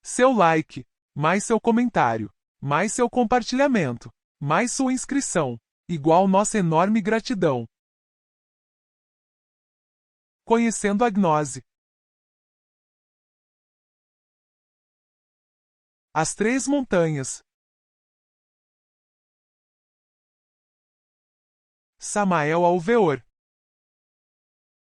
Seu like, mais seu comentário, mais seu compartilhamento, mais sua inscrição, igual nossa enorme gratidão. Conhecendo a gnose. As Três Montanhas. Samael Alveor.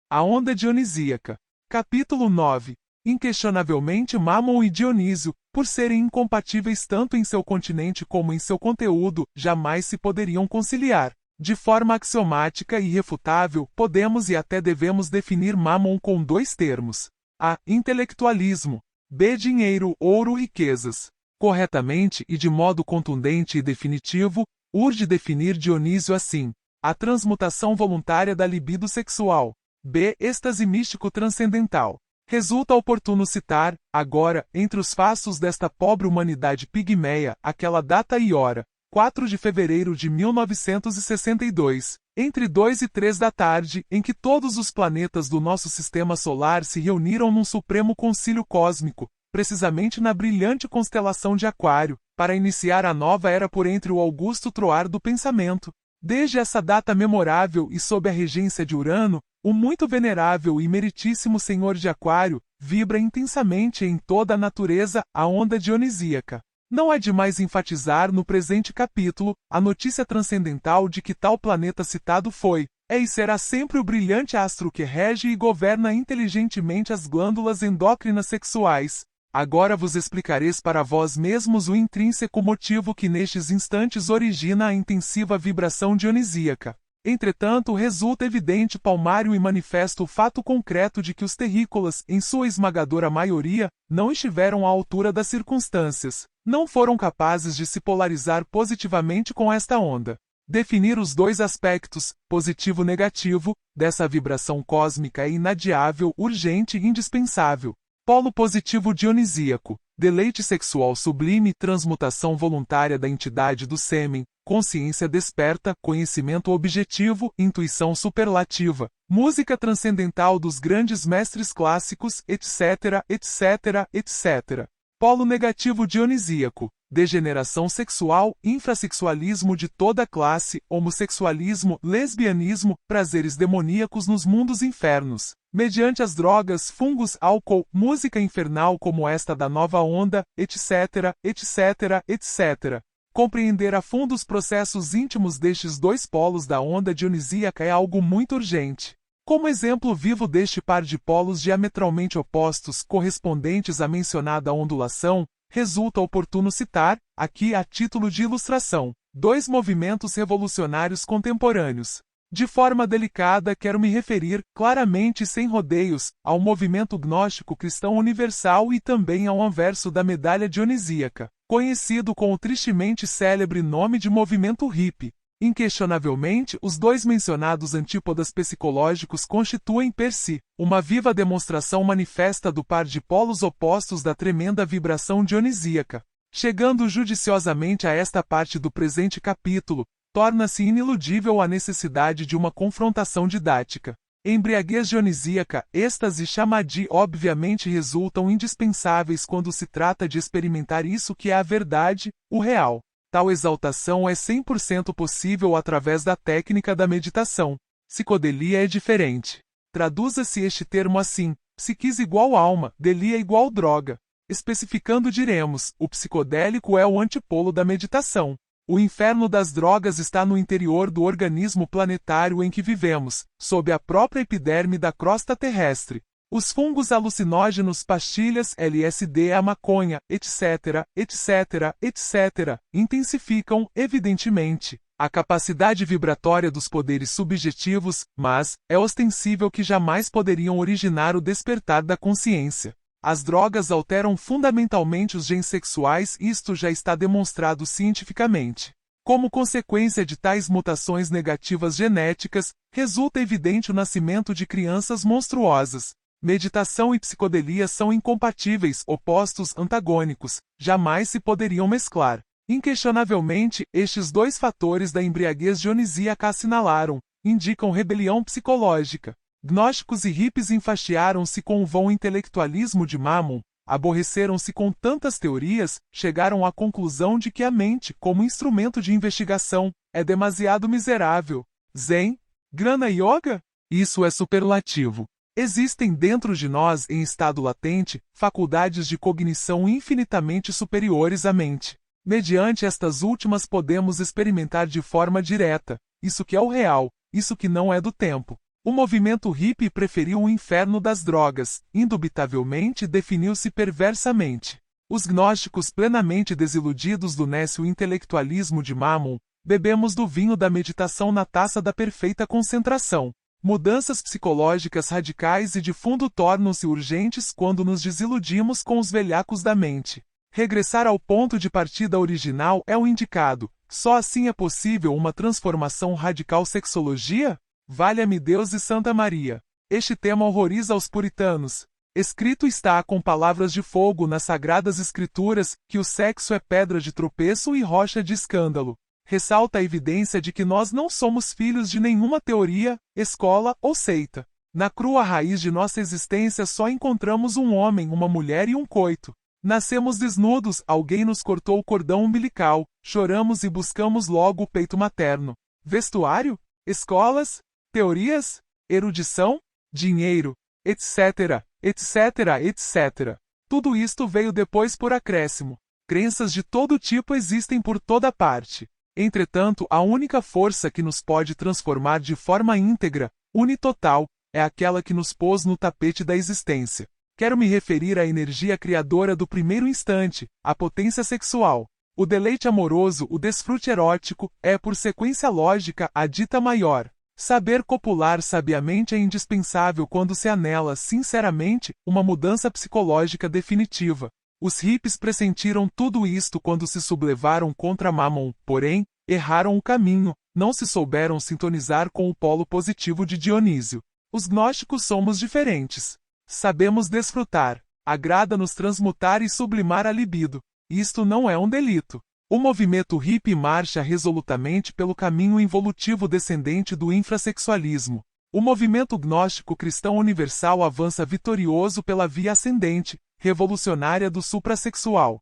A onda dionisíaca. Capítulo 9. Inquestionavelmente Mammon e Dionísio, por serem incompatíveis tanto em seu continente como em seu conteúdo, jamais se poderiam conciliar. De forma axiomática e irrefutável, podemos e até devemos definir Mammon com dois termos. A. Intelectualismo. B. Dinheiro, ouro, riquezas. Corretamente e de modo contundente e definitivo, urge definir Dionísio assim: a transmutação voluntária da libido sexual. B. Êxtase místico transcendental. Resulta oportuno citar, agora, entre os fatos desta pobre humanidade pigmeia, aquela data e hora, 4 de fevereiro de 1962, entre 2 e 3 da tarde, em que todos os planetas do nosso sistema solar se reuniram num supremo concílio cósmico, precisamente na brilhante constelação de Aquário, para iniciar a nova era por entre o augusto troar do pensamento. Desde essa data memorável e sob a regência de Urano, o muito venerável e meritíssimo Senhor de Aquário vibra intensamente em toda a natureza a onda dionisíaca. Não é demais enfatizar no presente capítulo a notícia transcendental de que tal planeta citado foi, é e será sempre o brilhante astro que rege e governa inteligentemente as glândulas endócrinas sexuais. Agora vos explicareis para vós mesmos o intrínseco motivo que nestes instantes origina a intensiva vibração dionisíaca. Entretanto, resulta evidente, palmário e manifesto o fato concreto de que os terrícolas, em sua esmagadora maioria, não estiveram à altura das circunstâncias, não foram capazes de se polarizar positivamente com esta onda. Definir os dois aspectos, positivo e negativo, dessa vibração cósmica é inadiável, urgente e indispensável. Polo positivo dionisíaco, deleite sexual sublime, transmutação voluntária da entidade do sêmen, consciência desperta, conhecimento objetivo, intuição superlativa, música transcendental dos grandes mestres clássicos, etc, etc, etc. Polo negativo dionisíaco, degeneração sexual, infrassexualismo de toda classe, homossexualismo, lesbianismo, prazeres demoníacos nos mundos infernos, mediante as drogas, fungos, álcool, música infernal como esta da nova onda, etc, etc, etc. Compreender a fundo os processos íntimos destes dois polos da onda dionisíaca é algo muito urgente. Como exemplo vivo deste par de polos diametralmente opostos, correspondentes à mencionada ondulação, resulta oportuno citar, aqui a título de ilustração, dois movimentos revolucionários contemporâneos. De forma delicada quero me referir, claramente e sem rodeios, ao movimento gnóstico cristão universal e também ao anverso da medalha dionisíaca, conhecido com o tristemente célebre nome de movimento hippie. Inquestionavelmente, os dois mencionados antípodas psicológicos constituem per si uma viva demonstração manifesta do par de polos opostos da tremenda vibração dionisíaca. Chegando judiciosamente a esta parte do presente capítulo, torna-se iniludível a necessidade de uma confrontação didática. Embriaguez dionisíaca, êxtase e chamadi obviamente resultam indispensáveis quando se trata de experimentar isso que é a verdade, o real. Tal exaltação é 100% possível através da técnica da meditação. Psicodelia é diferente. Traduza-se este termo assim: psiquis igual alma, delia igual droga. Especificando diremos, o psicodélico é o antipolo da meditação. O inferno das drogas está no interior do organismo planetário em que vivemos, sob a própria epiderme da crosta terrestre. Os fungos alucinógenos, pastilhas, LSD, a maconha, etc., etc., etc., intensificam, evidentemente, a capacidade vibratória dos poderes subjetivos, mas é ostensível que jamais poderiam originar o despertar da consciência. As drogas alteram fundamentalmente os genes sexuais e isto já está demonstrado cientificamente. Como consequência de tais mutações negativas genéticas, resulta evidente o nascimento de crianças monstruosas. Meditação e psicodelia são incompatíveis, opostos antagônicos, jamais se poderiam mesclar. Inquestionavelmente, estes dois fatores da embriaguez dionisíaca assinalaram, indicam rebelião psicológica. Gnósticos e hippies enfastiaram-se com o vão intelectualismo de Mammon, aborreceram-se com tantas teorias, chegaram à conclusão de que a mente, como instrumento de investigação, é demasiado miserável. Zen? Gnana Yoga? Isso é superlativo. Existem dentro de nós, em estado latente, faculdades de cognição infinitamente superiores à mente. Mediante estas últimas podemos experimentar de forma direta, isso que é o real, isso que não é do tempo. O movimento hippie preferiu o inferno das drogas, indubitavelmente definiu-se perversamente. Os gnósticos plenamente desiludidos do nécio intelectualismo de Mammon, bebemos do vinho da meditação na taça da perfeita concentração. Mudanças psicológicas radicais e de fundo tornam-se urgentes quando nos desiludimos com os velhacos da mente. Regressar ao ponto de partida original é o indicado. Só assim é possível uma transformação radical. Sexologia? Valha-me Deus e Santa Maria. Este tema horroriza aos puritanos. Escrito está com palavras de fogo nas Sagradas Escrituras que o sexo é pedra de tropeço e rocha de escândalo. Ressalta a evidência de que nós não somos filhos de nenhuma teoria, escola ou seita. Na crua raiz de nossa existência só encontramos um homem, uma mulher e um coito. Nascemos desnudos, alguém nos cortou o cordão umbilical, choramos e buscamos logo o peito materno. Vestuário? Escolas? Teorias? Erudição? Dinheiro? Etc, etc, etc. Tudo isto veio depois por acréscimo. Crenças de todo tipo existem por toda parte. Entretanto, a única força que nos pode transformar de forma íntegra, unitotal, é aquela que nos pôs no tapete da existência. Quero me referir à energia criadora do primeiro instante, à potência sexual. O deleite amoroso, o desfrute erótico, é por sequência lógica a dita maior. Saber copular sabiamente é indispensável quando se anela, sinceramente, uma mudança psicológica definitiva. Os hippies pressentiram tudo isto quando se sublevaram contra Mammon, porém, erraram o caminho, não se souberam sintonizar com o polo positivo de Dionísio. Os gnósticos somos diferentes. Sabemos desfrutar, agrada-nos transmutar e sublimar a libido. Isto não é um delito. O movimento hippie marcha resolutamente pelo caminho involutivo descendente do infrassexualismo. O movimento gnóstico cristão universal avança vitorioso pela via ascendente, revolucionária do suprassexual.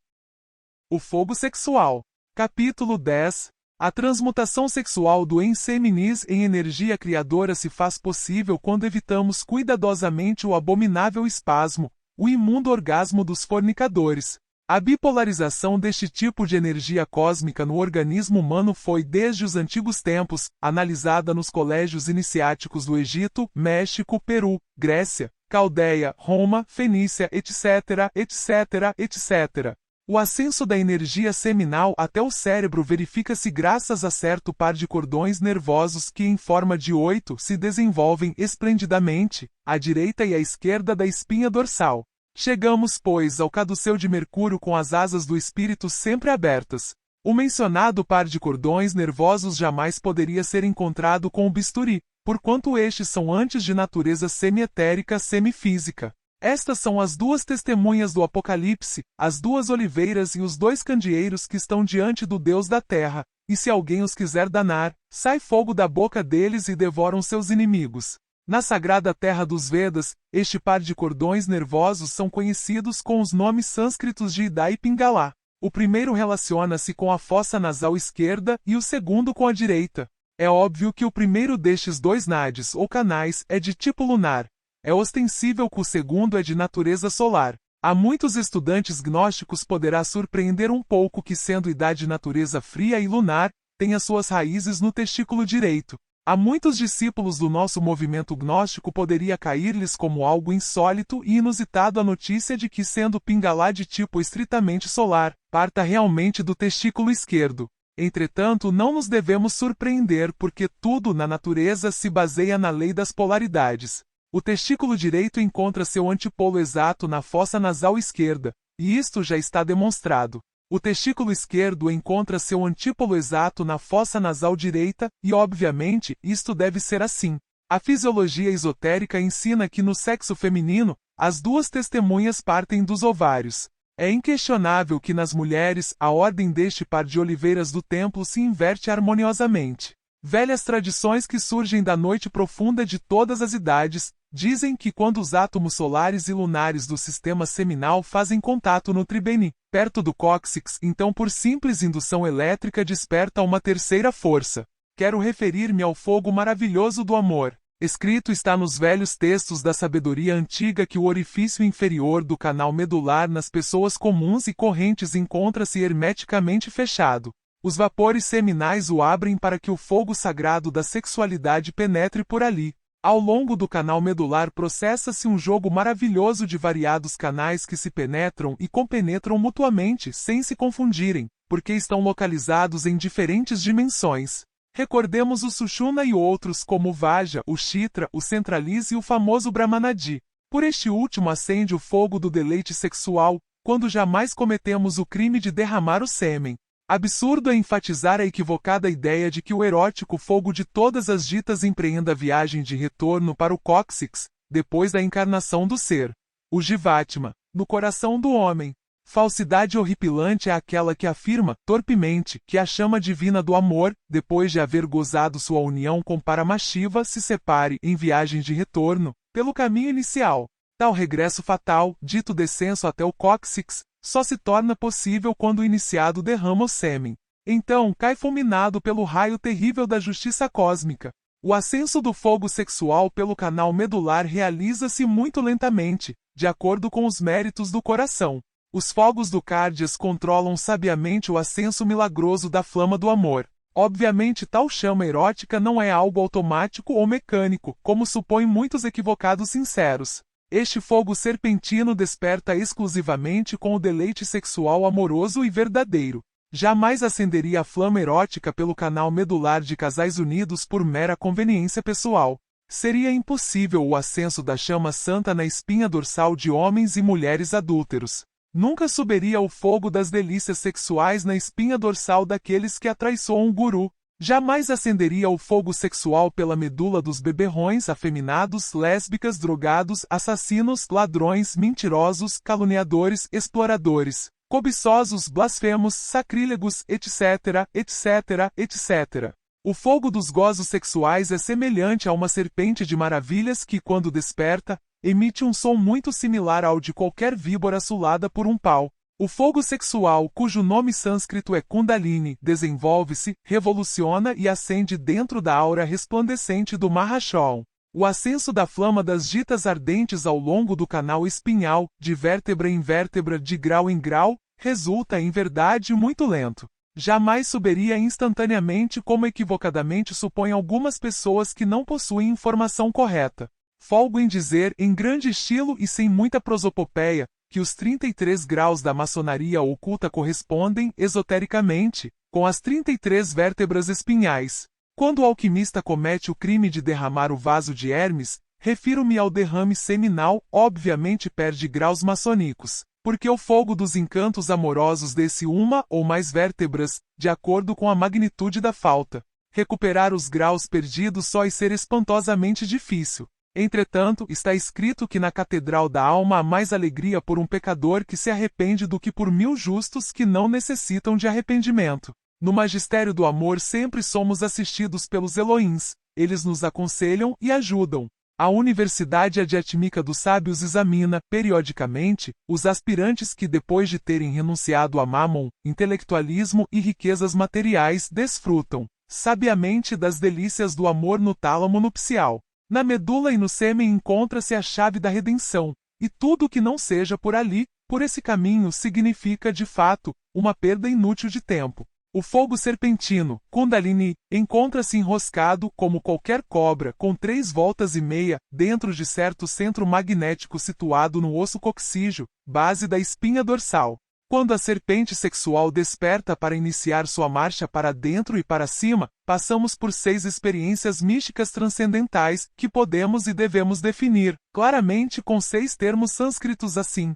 O fogo sexual. Capítulo 10. A transmutação sexual do enseminis em energia criadora se faz possível quando evitamos cuidadosamente o abominável espasmo, o imundo orgasmo dos fornicadores. A bipolarização deste tipo de energia cósmica no organismo humano foi, desde os antigos tempos, analisada nos colégios iniciáticos do Egito, México, Peru, Grécia, Caldeia, Roma, Fenícia, etc, etc, etc. O ascenso da energia seminal até o cérebro verifica-se graças a certo par de cordões nervosos que, em forma de 8, se desenvolvem esplendidamente, à direita e à esquerda da espinha dorsal. Chegamos, pois, ao caduceu de Mercúrio com as asas do espírito sempre abertas. O mencionado par de cordões nervosos jamais poderia ser encontrado com o bisturi, porquanto estes são antes de natureza semietérica semifísica. Estas são as duas testemunhas do Apocalipse, as duas oliveiras e os dois candeeiros que estão diante do Deus da terra, e se alguém os quiser danar, sai fogo da boca deles e devoram seus inimigos. Na sagrada terra dos Vedas, este par de cordões nervosos são conhecidos com os nomes sânscritos de Ida e Pingala. O primeiro relaciona-se com a fossa nasal esquerda e o segundo com a direita. É óbvio que o primeiro destes dois nadis ou canais é de tipo lunar. É ostensível que o segundo é de natureza solar. A muitos estudantes gnósticos poderá surpreender um pouco que, sendo Ida de natureza fria e lunar, tenha suas raízes no testículo direito. A muitos discípulos do nosso movimento gnóstico poderia cair-lhes como algo insólito e inusitado a notícia de que, sendo Pingala de tipo estritamente solar, parta realmente do testículo esquerdo. Entretanto, não nos devemos surpreender porque tudo na natureza se baseia na lei das polaridades. O testículo direito encontra seu antipolo exato na fossa nasal esquerda, e isto já está demonstrado. O testículo esquerdo encontra seu antípolo exato na fossa nasal direita, e obviamente, isto deve ser assim. A fisiologia esotérica ensina que no sexo feminino, as duas testemunhas partem dos ovários. É inquestionável que nas mulheres, a ordem deste par de oliveiras do templo se inverte harmoniosamente. Velhas tradições que surgem da noite profunda de todas as idades, dizem que quando os átomos solares e lunares do sistema seminal fazem contato no tribene, perto do cóccix, então por simples indução elétrica desperta uma terceira força. Quero referir-me ao fogo maravilhoso do amor. Escrito está nos velhos textos da sabedoria antiga que o orifício inferior do canal medular nas pessoas comuns e correntes encontra-se hermeticamente fechado. Os vapores seminais o abrem para que o fogo sagrado da sexualidade penetre por ali. Ao longo do canal medular processa-se um jogo maravilhoso de variados canais que se penetram e compenetram mutuamente sem se confundirem, porque estão localizados em diferentes dimensões. Recordemos o Sushumna e outros como o Vaja, o Chitra, o Centralize e o famoso Brahmanadi. Por este último acende o fogo do deleite sexual, quando jamais cometemos o crime de derramar o sêmen. Absurdo é enfatizar a equivocada ideia de que o erótico fogo de todas as ditas empreenda a viagem de retorno para o cóccix, depois da encarnação do ser. O Jivatma, no coração do homem. Falsidade horripilante é aquela que afirma, torpemente, que a chama divina do amor, depois de haver gozado sua união com Paramashiva, se separe, em viagem de retorno, pelo caminho inicial. Tal regresso fatal, dito descenso até o cóccix, só se torna possível quando o iniciado derrama o sêmen. Então cai fulminado pelo raio terrível da justiça cósmica. O ascenso do fogo sexual pelo canal medular realiza-se muito lentamente, de acordo com os méritos do coração. Os fogos do Cardias controlam sabiamente o ascenso milagroso da flama do amor. Obviamente tal chama erótica não é algo automático ou mecânico, como supõem muitos equivocados sinceros. Este fogo serpentino desperta exclusivamente com o deleite sexual amoroso e verdadeiro. Jamais acenderia a flama erótica pelo canal medular de casais unidos por mera conveniência pessoal. Seria impossível o ascenso da chama santa na espinha dorsal de homens e mulheres adúlteros. Nunca subiria o fogo das delícias sexuais na espinha dorsal daqueles que atraiçoam um guru. Jamais acenderia o fogo sexual pela medula dos beberrões, afeminados, lésbicas, drogados, assassinos, ladrões, mentirosos, caluniadores, exploradores, cobiçosos, blasfemos, sacrílegos, etc., etc., etc. O fogo dos gozos sexuais é semelhante a uma serpente de maravilhas que, quando desperta, emite um som muito similar ao de qualquer víbora assolada por um pau. O fogo sexual, cujo nome sânscrito é Kundalini, desenvolve-se, revoluciona e acende dentro da aura resplandecente do Mahashol. O ascenso da flama das ditas ardentes ao longo do canal espinhal, de vértebra em vértebra, de grau em grau, resulta, em verdade, muito lento. Jamais subiria instantaneamente como equivocadamente supõem algumas pessoas que não possuem informação correta. Folgo em dizer, em grande estilo e sem muita prosopopeia, que os 33 graus da maçonaria oculta correspondem, esotericamente, com as 33 vértebras espinhais. Quando o alquimista comete o crime de derramar o vaso de Hermes, refiro-me ao derrame seminal, obviamente perde graus maçônicos, porque o fogo dos encantos amorosos desce uma ou mais vértebras, de acordo com a magnitude da falta. Recuperar os graus perdidos só ser espantosamente difícil. Entretanto, está escrito que na catedral da alma há mais alegria por um pecador que se arrepende do que por 1000 justos que não necessitam de arrependimento. No magistério do amor sempre somos assistidos pelos Elohims, eles nos aconselham e ajudam. A Universidade Adjatmica dos Sábios examina, periodicamente, os aspirantes que depois de terem renunciado a Mammon, intelectualismo e riquezas materiais desfrutam, sabiamente, das delícias do amor no tálamo nupcial. Na medula e no sêmen encontra-se a chave da redenção, e tudo que não seja por ali, por esse caminho, significa, de fato, uma perda inútil de tempo. O fogo serpentino, Kundalini, encontra-se enroscado, como qualquer cobra, com 3 voltas e meia, dentro de certo centro magnético situado no osso coxígeo, base da espinha dorsal. Quando a serpente sexual desperta para iniciar sua marcha para dentro e para cima, passamos por 6 experiências místicas transcendentais, que podemos e devemos definir, claramente com 6 termos sânscritos assim.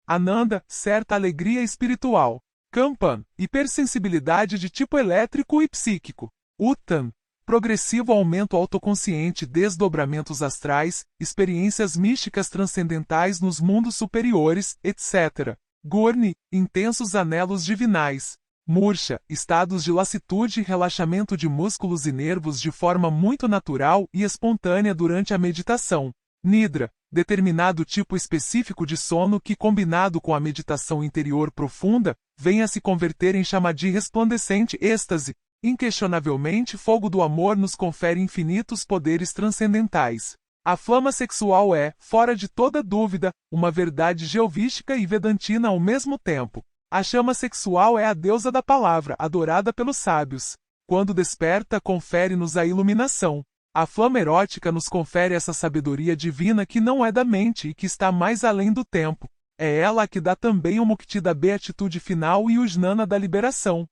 Ananda, certa alegria espiritual. Kampan, hipersensibilidade de tipo elétrico e psíquico. Uttan, progressivo aumento autoconsciente, desdobramentos astrais, experiências místicas transcendentais nos mundos superiores, etc. Gurni, intensos anelos divinais. murcha, estados de lassitude e relaxamento de músculos e nervos de forma muito natural e espontânea durante a meditação. Nidra, determinado tipo específico de sono que, combinado com a meditação interior profunda, vem a se converter em samadhi resplandecente êxtase. Inquestionavelmente, fogo do amor nos confere infinitos poderes transcendentais. A flama sexual é, fora de toda dúvida, uma verdade geovística e vedantina ao mesmo tempo. A chama sexual é a deusa da palavra, adorada pelos sábios. Quando desperta, confere-nos a iluminação. A flama erótica nos confere essa sabedoria divina que não é da mente e que está mais além do tempo. É ela a que dá também o mukti da beatitude final e o jnana da liberação.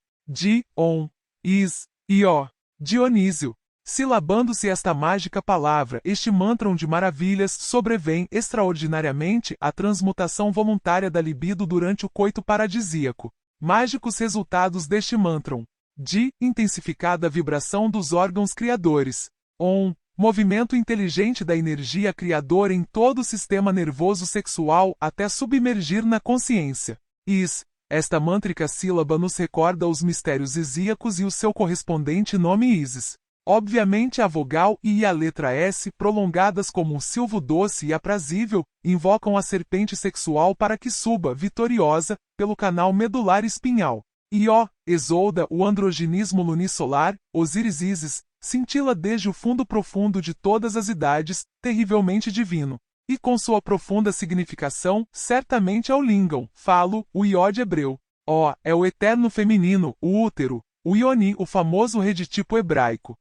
Dionísio. Silabando-se esta mágica palavra, este mantra de maravilhas sobrevém extraordinariamente a transmutação voluntária da libido durante o coito paradisíaco. Mágicos resultados deste mantra. Intensificada vibração dos órgãos criadores. Movimento inteligente da energia criadora em todo o sistema nervoso sexual até submergir na consciência. Esta mântrica sílaba nos recorda os mistérios isíacos e o seu correspondente nome Isis. Obviamente a vogal I e a letra S, prolongadas como um silvo doce e aprazível, invocam a serpente sexual para que suba, vitoriosa, pelo canal medular espinhal. Exolda o androginismo lunisolar, Osíris Isis, cintila desde o fundo profundo de todas as idades, terrivelmente divino. E com sua profunda significação, certamente é o Lingam, falo, o iode hebreu. É o eterno feminino, o útero, o Ioni, o famoso reditipo hebraico.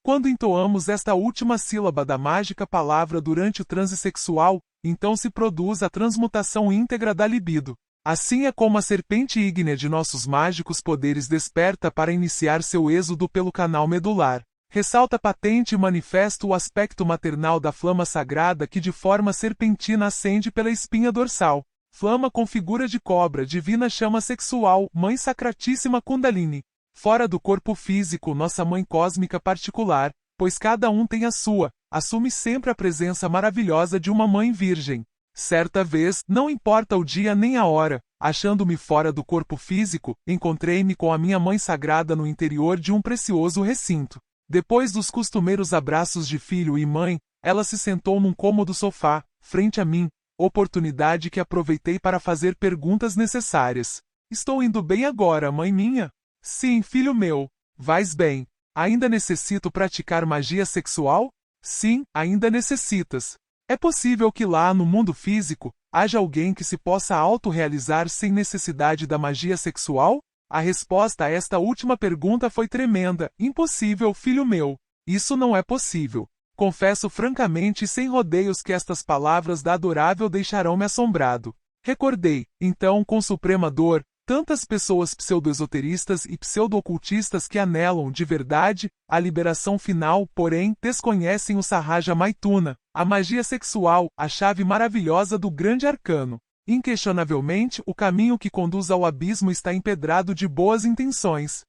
Quando entoamos esta última sílaba da mágica palavra durante o transe sexual, então se produz a transmutação íntegra da libido. Assim é como a serpente ígnea de nossos mágicos poderes desperta para iniciar seu êxodo pelo canal medular. Ressalta patente e manifesto o aspecto maternal da flama sagrada que de forma serpentina ascende pela espinha dorsal. Flama com figura de cobra, divina chama sexual, mãe sacratíssima Kundalini. Fora do corpo físico, nossa mãe cósmica particular, pois cada um tem a sua, assume sempre a presença maravilhosa de uma mãe virgem. Certa vez, não importa o dia nem a hora, achando-me fora do corpo físico, encontrei-me com a minha mãe sagrada no interior de um precioso recinto. Depois dos costumeiros abraços de filho e mãe, ela se sentou num cômodo sofá, frente a mim, oportunidade que aproveitei para fazer perguntas necessárias. Estou indo bem agora, mãe minha? Sim, filho meu. Vais bem. Ainda necessito praticar magia sexual? Sim, ainda necessitas. É possível que lá no mundo físico, haja alguém que se possa autorrealizar sem necessidade da magia sexual? A resposta a esta última pergunta foi tremenda. Impossível, filho meu. Isso não é possível. Confesso francamente e sem rodeios que estas palavras da adorável deixarão-me assombrado. Recordei, então, com suprema dor, tantas pessoas pseudo-esoteristas e pseudo-ocultistas que anelam, de verdade, a liberação final, porém, desconhecem o Sahaja Maituna, a magia sexual, a chave maravilhosa do grande arcano. Inquestionavelmente, o caminho que conduz ao abismo está empedrado de boas intenções.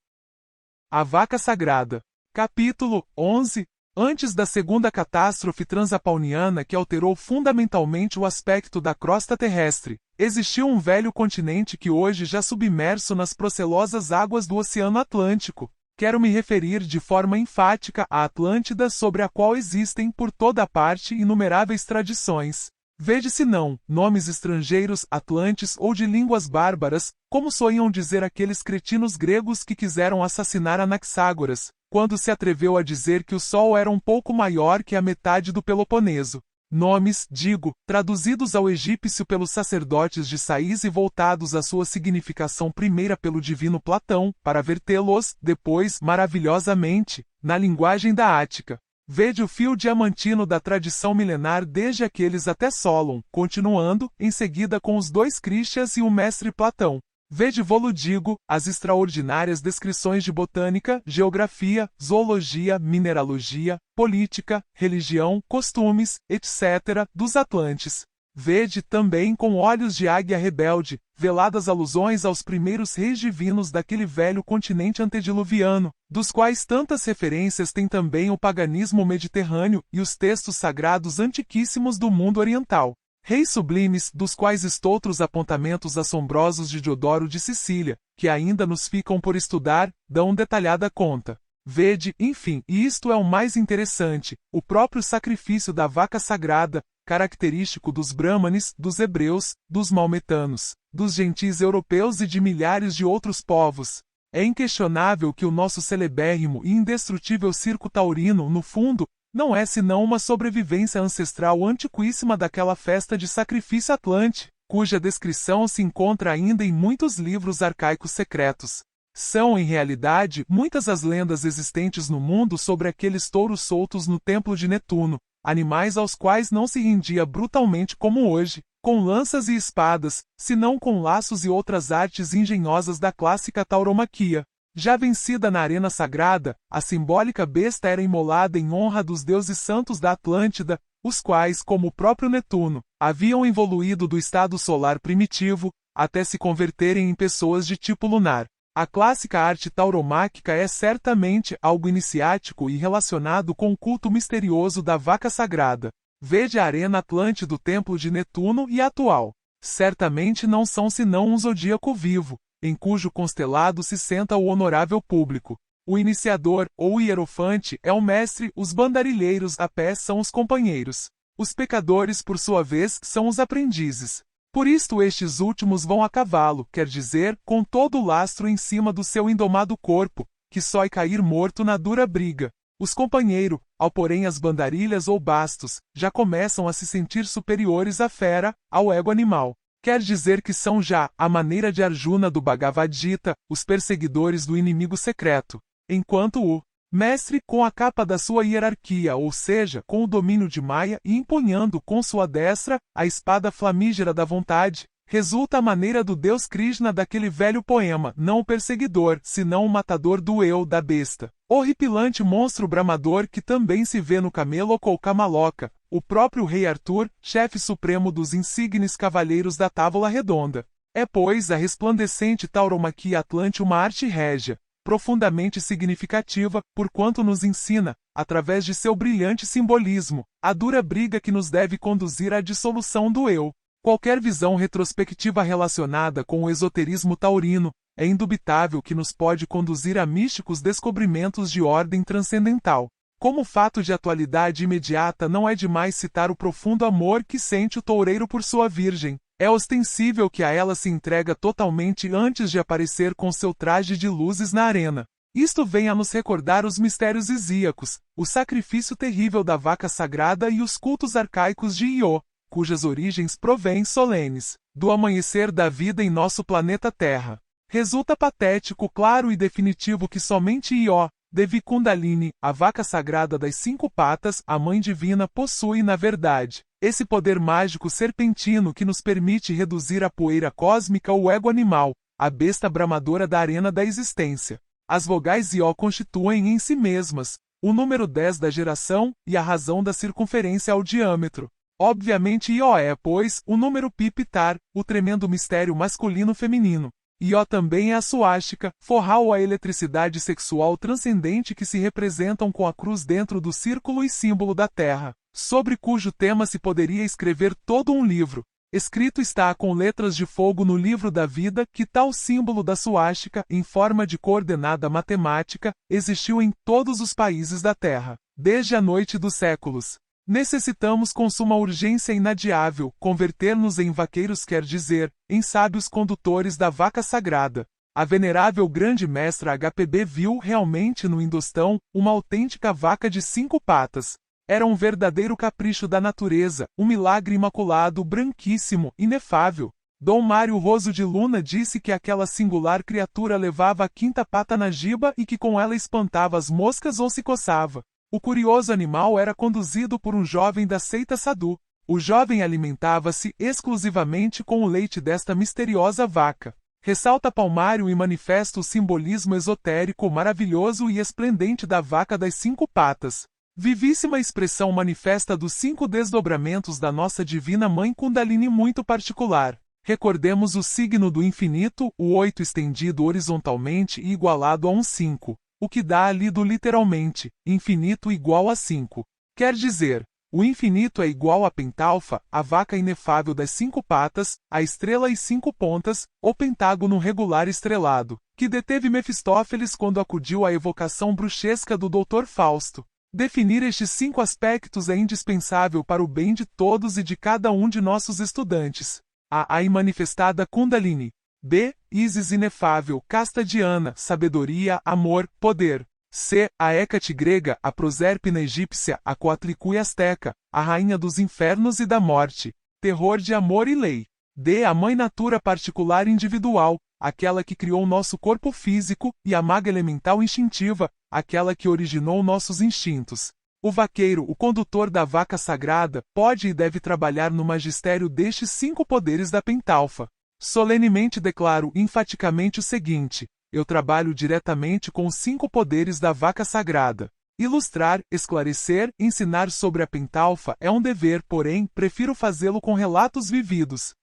A Vaca Sagrada. Capítulo 11. Antes da segunda catástrofe transapauniana que alterou fundamentalmente o aspecto da crosta terrestre, existiu um velho continente que hoje já submerso nas procelosas águas do Oceano Atlântico. Quero me referir de forma enfática à Atlântida, sobre a qual existem por toda a parte inumeráveis tradições. Vede se não, nomes estrangeiros, atlantes ou de línguas bárbaras, como sonham dizer aqueles cretinos gregos que quiseram assassinar Anaxágoras, quando se atreveu a dizer que o Sol era um pouco maior que a metade do Peloponeso. Nomes, digo, traduzidos ao egípcio pelos sacerdotes de Sais e voltados à sua significação primeira pelo divino Platão, para vertê-los, depois, maravilhosamente, na linguagem da Ática. Vede o fio diamantino da tradição milenar desde aqueles até Solon, continuando, em seguida com os dois Crixas e o mestre Platão. Vede Voludigo, as extraordinárias descrições de botânica, geografia, zoologia, mineralogia, política, religião, costumes, etc., dos Atlantes. Vede também com olhos de águia rebelde, veladas alusões aos primeiros reis divinos daquele velho continente antediluviano, dos quais tantas referências tem também o paganismo mediterrâneo e os textos sagrados antiquíssimos do mundo oriental. reis sublimes, dos quais estoutros apontamentos assombrosos de Diodoro de Sicília, que ainda nos ficam por estudar, dão detalhada conta. Vede, enfim, e isto é o mais interessante, o próprio sacrifício da vaca sagrada, característico dos brâmanes, dos hebreus, dos maometanos, dos gentis europeus e de milhares de outros povos. É inquestionável que o nosso celebérrimo e indestrutível circo taurino, no fundo, não é senão uma sobrevivência ancestral antiquíssima daquela festa de sacrifício atlante, cuja descrição se encontra ainda em muitos livros arcaicos secretos. São, em realidade, muitas as lendas existentes no mundo sobre aqueles touros soltos no templo de Netuno, animais aos quais não se rendia brutalmente como hoje, com lanças e espadas, senão com laços e outras artes engenhosas da clássica tauromaquia. Já vencida na arena sagrada, a simbólica besta era imolada em honra dos deuses santos da Atlântida, os quais, como o próprio Netuno, haviam evoluído do estado solar primitivo, até se converterem em pessoas de tipo lunar. A clássica arte tauromáquica é certamente algo iniciático e relacionado com o culto misterioso da vaca sagrada. Vede a arena atlante do templo de Netuno e a atual. Certamente não são senão um zodíaco vivo, em cujo constelado se senta o honorável público. O iniciador, ou hierofante, é o mestre, os bandarilheiros a pé são os companheiros. Os pecadores, por sua vez, são os aprendizes. Por isto estes últimos vão a cavalo, quer dizer, com todo o lastro em cima do seu indomado corpo, que sói cair morto na dura briga. Os companheiros, ao porém as bandarilhas ou bastos, já começam a se sentir superiores à fera, ao ego animal. Quer dizer que são já, à maneira de Arjuna do Bhagavad Gita, os perseguidores do inimigo secreto, enquanto o mestre, com a capa da sua hierarquia, ou seja, com o domínio de Maya e empunhando com sua destra a espada flamígera da vontade, resulta à maneira do deus Krishna daquele velho poema, não o perseguidor, senão o matador do eu, da besta. Horripilante monstro bramador que também se vê no Camelok ou Kamaloka, o próprio rei Arthur, chefe supremo dos insignes cavalheiros da Távola Redonda. É, pois, a resplandecente tauromaquia atlante uma arte régia, profundamente significativa, porquanto nos ensina, através de seu brilhante simbolismo, a dura briga que nos deve conduzir à dissolução do eu. Qualquer visão retrospectiva relacionada com o esoterismo taurino é indubitável que nos pode conduzir a místicos descobrimentos de ordem transcendental. Como fato de atualidade imediata, não é demais citar o profundo amor que sente o toureiro por sua virgem. É ostensível que a ela se entrega totalmente antes de aparecer com seu traje de luzes na arena. Isto vem a nos recordar os mistérios isíacos, o sacrifício terrível da vaca sagrada e os cultos arcaicos de Io, cujas origens provêm solenes do amanhecer da vida em nosso planeta Terra. Resulta patético, claro e definitivo que somente Io, Devi Kundalini, a vaca sagrada das 5 patas, a mãe divina, possui na verdade esse poder mágico serpentino que nos permite reduzir à poeira cósmica o ego animal, a besta bramadora da arena da existência. As vogais Io constituem em si mesmas o número 10 da geração e a razão da circunferência ao diâmetro. Obviamente Io é, pois, o número Pipitar, o tremendo mistério masculino-feminino. Io também é a suástica, forral ou a eletricidade sexual transcendente que se representam com a cruz dentro do círculo e símbolo da Terra, sobre cujo tema se poderia escrever todo um livro. Escrito está com letras de fogo no livro da vida que tal símbolo da suástica, em forma de coordenada matemática, existiu em todos os países da Terra, desde a noite dos séculos. Necessitamos com suma urgência inadiável converter-nos em vaqueiros, quer dizer, em sábios condutores da vaca sagrada. A venerável grande mestra HPB viu realmente no Indostão uma autêntica vaca de 5 patas. Era um verdadeiro capricho da natureza, um milagre imaculado, branquíssimo, inefável. Dom Mário Roso de Luna disse que aquela singular criatura levava a 5ª pata na giba e que com ela espantava as moscas ou se coçava. O curioso animal era conduzido por um jovem da seita Sadhu. O jovem alimentava-se exclusivamente com o leite desta misteriosa vaca. Ressalta Palmário e manifesta o simbolismo esotérico maravilhoso e esplendente da vaca das 5 patas. Vivíssima expressão manifesta dos 5 desdobramentos da nossa divina mãe Kundalini muito particular. Recordemos o signo do infinito, o 8 estendido horizontalmente e igualado a um 5. O que dá lido literalmente, infinito igual a 5. Quer dizer, O infinito é igual a pentalfa, a vaca inefável das 5 patas, a estrela e 5 pontas, o pentágono regular estrelado, que deteve Mefistófeles quando acudiu à evocação bruxesca do Dr. Fausto. Definir estes 5 aspectos é indispensável para o bem de todos e de cada um de nossos estudantes. A imanifestada Kundalini. B. Ísis inefável, casta Diana, sabedoria, amor, poder. C. A Hécate grega, a Prosérpina egípcia, a Coatlicue asteca, a rainha dos infernos e da morte. Terror de amor e lei. D. A mãe natura particular individual, aquela que criou nosso corpo físico, e a maga elemental instintiva, aquela que originou nossos instintos. O vaqueiro, o condutor da vaca sagrada, pode e deve trabalhar no magistério destes 5 poderes da pentalfa. Solenemente declaro enfaticamente o seguinte: eu trabalho diretamente com os 5 poderes da vaca sagrada. Ilustrar, esclarecer, ensinar sobre a pentalfa é um dever, porém, prefiro fazê-lo com relatos vividos.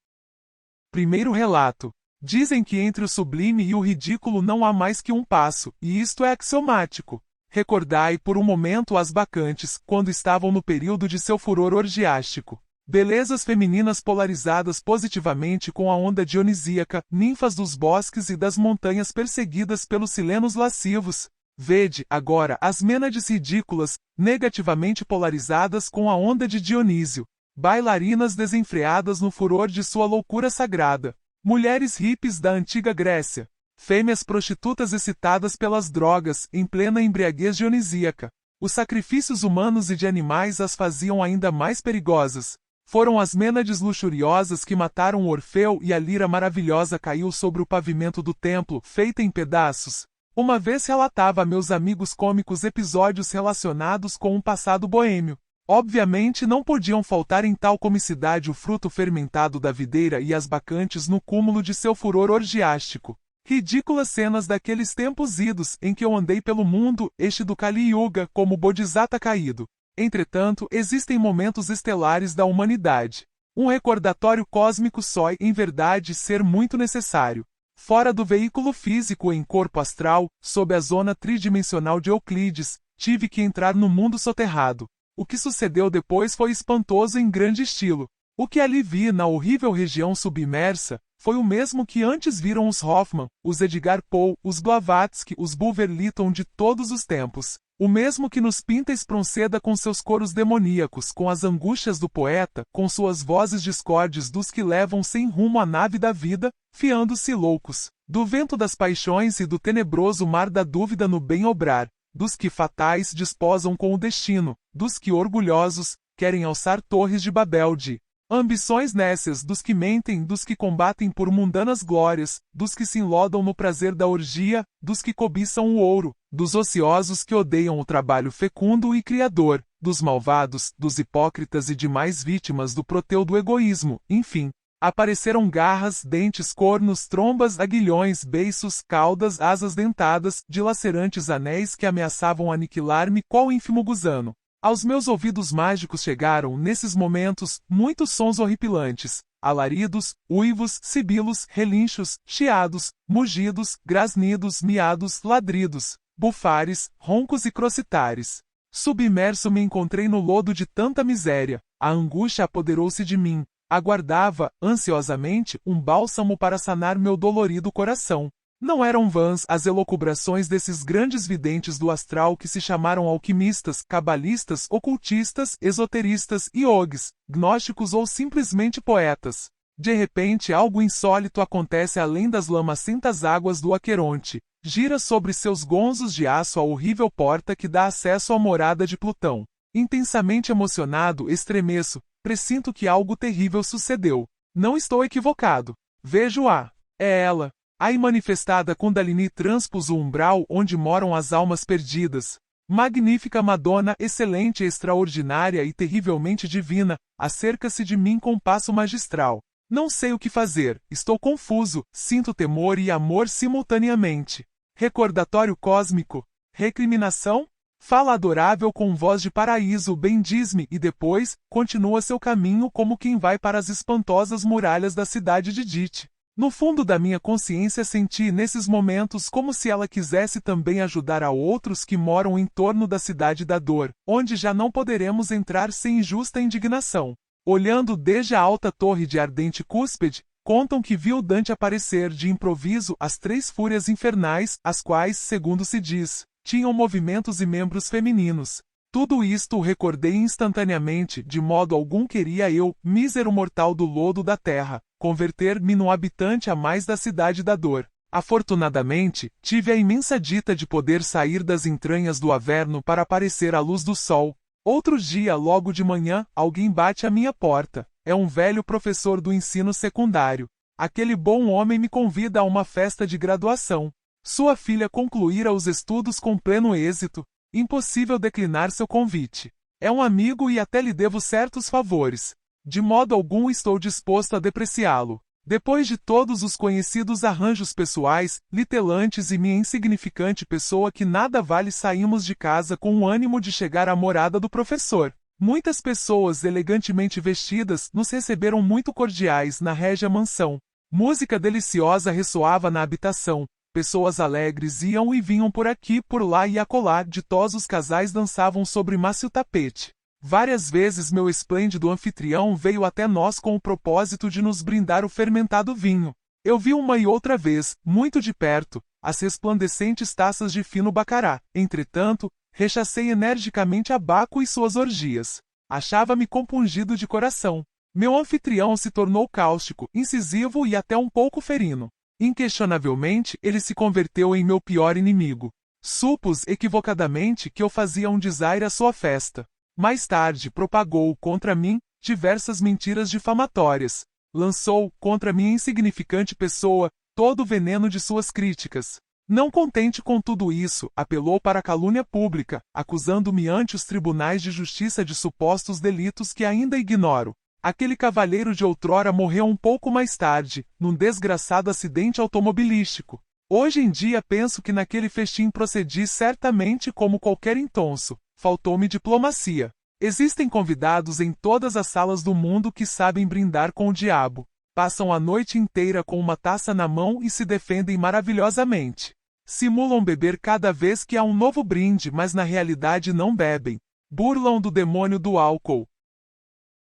Primeiro relato. Dizem que entre o sublime e o ridículo não há mais que um passo, e isto é axiomático. Recordai por um momento as bacantes, quando estavam no período de seu furor orgiástico. Belezas femininas polarizadas positivamente com a onda dionisíaca, ninfas dos bosques e das montanhas perseguidas pelos silenos lascivos. Vede, agora, as mênades ridículas, negativamente polarizadas com a onda de Dionísio. Bailarinas desenfreadas no furor de sua loucura sagrada. Mulheres hippies da antiga Grécia. Fêmeas prostitutas excitadas pelas drogas, em plena embriaguez dionisíaca. Os sacrifícios humanos e de animais as faziam ainda mais perigosas. Foram as mênades luxuriosas que mataram Orfeu e a lira maravilhosa caiu sobre o pavimento do templo, feita em pedaços. Uma vez relatava a meus amigos cômicos episódios relacionados com um passado boêmio. Obviamente não podiam faltar em tal comicidade o fruto fermentado da videira e as bacantes no cúmulo de seu furor orgiástico. Ridículas cenas daqueles tempos idos em que eu andei pelo mundo, este do Kali Yuga, como Bodhisattva caído. Entretanto, existem momentos estelares da humanidade. Um recordatório cósmico só em verdade ser muito necessário. Fora do veículo físico em corpo astral, sob a zona tridimensional de Euclides, tive que entrar no mundo soterrado. O que sucedeu depois foi espantoso em grande estilo. O que ali vi na horrível região submersa, foi o mesmo que antes viram os Hoffman, os Edgar Poe, os Blavatsky, os Bulwer Lytton de todos os tempos. O mesmo que nos pinta Espronceda com seus coros demoníacos, com as angústias do poeta, com suas vozes discordes dos que levam sem rumo a nave da vida, fiando-se loucos, do vento das paixões e do tenebroso mar da dúvida no bem obrar, dos que fatais desposam com o destino, dos que orgulhosos, querem alçar torres de Babel de ambições nécias, dos que mentem, dos que combatem por mundanas glórias, dos que se enlodam no prazer da orgia, dos que cobiçam o ouro, dos ociosos que odeiam o trabalho fecundo e criador, dos malvados, dos hipócritas e demais vítimas do proteu do egoísmo, enfim. Apareceram garras, dentes, cornos, trombas, aguilhões, beiços, caudas, asas dentadas, dilacerantes anéis que ameaçavam aniquilar-me qual ínfimo gusano. Aos meus ouvidos mágicos chegaram, nesses momentos, muitos sons horripilantes, alaridos, uivos, sibilos, relinchos, chiados, mugidos, grasnidos, miados, ladridos, bufares, roncos e crocitares. Submerso me encontrei no lodo de tanta miséria, a angústia apoderou-se de mim, aguardava, ansiosamente, um bálsamo para sanar meu dolorido coração. Não eram vãs as elucubrações desses grandes videntes do astral que se chamaram alquimistas, cabalistas, ocultistas, esoteristas, iogues, gnósticos ou simplesmente poetas. De repente algo insólito acontece além das lamacentas águas do Aqueronte. Gira sobre seus gonzos de aço a horrível porta que dá acesso à morada de Plutão. Intensamente emocionado, estremeço, pressinto que algo terrível sucedeu. Não estou equivocado. Vejo-a. É ela. A imanifestada Kundalini transpus o umbral onde moram as almas perdidas. Magnífica Madonna, excelente, extraordinária e terrivelmente divina, acerca-se de mim com passo magistral. Não sei o que fazer, estou confuso, sinto temor e amor simultaneamente. Recordatório cósmico. Recriminação? Fala adorável com voz de paraíso, bendiz-me, e depois, continua seu caminho como quem vai para as espantosas muralhas da cidade de Dite. No fundo da minha consciência senti nesses momentos como se ela quisesse também ajudar a outros que moram em torno da cidade da dor, onde já não poderemos entrar sem injusta indignação. Olhando desde a alta torre de ardente cúspide, contam que viu Dante aparecer de improviso as 3 fúrias infernais, as quais, segundo se diz, tinham movimentos e membros femininos. Tudo isto o recordei instantaneamente, de modo algum queria eu, mísero mortal do lodo da terra, converter-me num habitante a mais da cidade da dor. Afortunadamente, tive a imensa dita de poder sair das entranhas do Averno para aparecer à luz do sol. Outro dia, logo de manhã, alguém bate à minha porta. É um velho professor do ensino secundário. Aquele bom homem me convida a uma festa de graduação. Sua filha concluíra os estudos com pleno êxito. Impossível declinar seu convite. É um amigo e até lhe devo certos favores. De modo algum estou disposto a depreciá-lo. Depois de todos os conhecidos arranjos pessoais, litelantes e minha insignificante pessoa que nada vale, saímos de casa com o ânimo de chegar à morada do professor. Muitas pessoas elegantemente vestidas nos receberam muito cordiais na régia mansão. Música deliciosa ressoava na habitação. Pessoas alegres iam e vinham por aqui, por lá e acolá, ditosos casais dançavam sobre mácio tapete. Várias vezes meu esplêndido anfitrião veio até nós com o propósito de nos brindar o fermentado vinho. Eu vi uma e outra vez, muito de perto, as resplandecentes taças de fino bacará. Entretanto, rechacei energicamente a Baco e suas orgias. Achava-me compungido de coração. Meu anfitrião se tornou cáustico, incisivo e até um pouco ferino. Inquestionavelmente, ele se converteu em meu pior inimigo. Supus equivocadamente que eu fazia um desaire à sua festa. Mais tarde, propagou contra mim diversas mentiras difamatórias. Lançou contra minha insignificante pessoa todo o veneno de suas críticas. Não contente com tudo isso, apelou para a calúnia pública, acusando-me ante os tribunais de justiça de supostos delitos que ainda ignoro. Aquele cavalheiro de outrora morreu um pouco mais tarde, num desgraçado acidente automobilístico. Hoje em dia penso que naquele festim procedi certamente como qualquer intonso. Faltou-me diplomacia. Existem convidados em todas as salas do mundo que sabem brindar com o diabo. Passam a noite inteira com uma taça na mão e se defendem maravilhosamente. Simulam beber cada vez que há um novo brinde, mas na realidade não bebem. Burlam do demônio do álcool.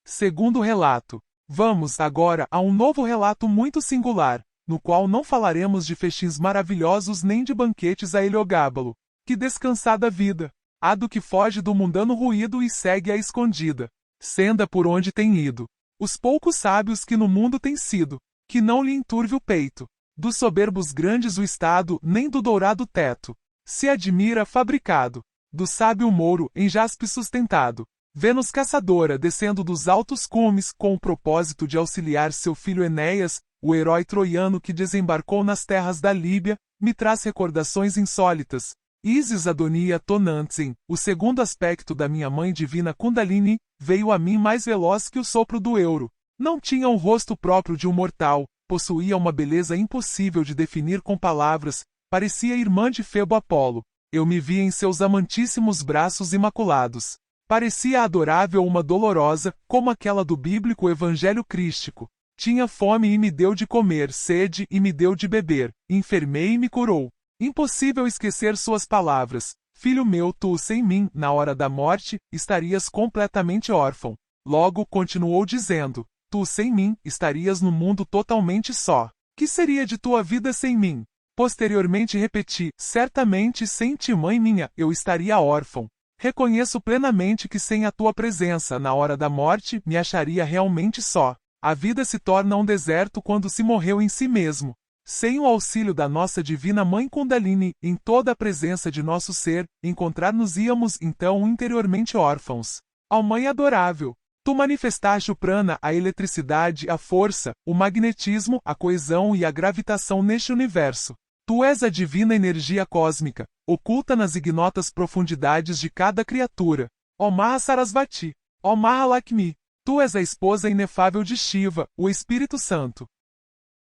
Segundo relato. Vamos, agora, a um novo relato muito singular, no qual não falaremos de festins maravilhosos nem de banquetes a Heliogábalo. Que descansada vida! Há do que foge do mundano ruído e segue a escondida. Senda por onde tem ido. Os poucos sábios que no mundo tem sido, que não lhe enturve o peito. Dos soberbos grandes o estado, nem do dourado teto. Se admira fabricado. Do sábio mouro, em jaspe sustentado. Vênus caçadora descendo dos altos cumes com o propósito de auxiliar seu filho Enéas, o herói troiano que desembarcou nas terras da Líbia, me traz recordações insólitas. Isis Adonia Tonantzin, o segundo aspecto da minha mãe divina Kundalini, veio a mim mais veloz que o sopro do euro. Não tinha o rosto próprio de um mortal, possuía uma beleza impossível de definir com palavras, parecia irmã de Febo Apolo. Eu me via em seus amantíssimos braços imaculados. Parecia adorável uma dolorosa, como aquela do bíblico evangelho crístico. Tinha fome e me deu de comer, sede e me deu de beber, enfermei e me curou. Impossível esquecer suas palavras. Filho meu, tu sem mim, na hora da morte, estarias completamente órfão. Logo, continuou dizendo, tu sem mim, estarias no mundo totalmente só. Que seria de tua vida sem mim? Posteriormente repeti, certamente sem ti, mãe minha, eu estaria órfão. Reconheço plenamente que sem a tua presença, na hora da morte, me acharia realmente só. A vida se torna um deserto quando se morreu em si mesmo. Sem o auxílio da nossa divina Mãe Kundalini, em toda a presença de nosso ser, encontrar-nos-íamos então interiormente órfãos. Ó Mãe adorável, tu manifestaste o prana, a eletricidade, a força, o magnetismo, a coesão e a gravitação neste universo. Tu és a divina energia cósmica, oculta nas ignotas profundidades de cada criatura. Ó Mahasarasvati, ó Mahalakshmi, tu és a esposa inefável de Shiva, o Espírito Santo.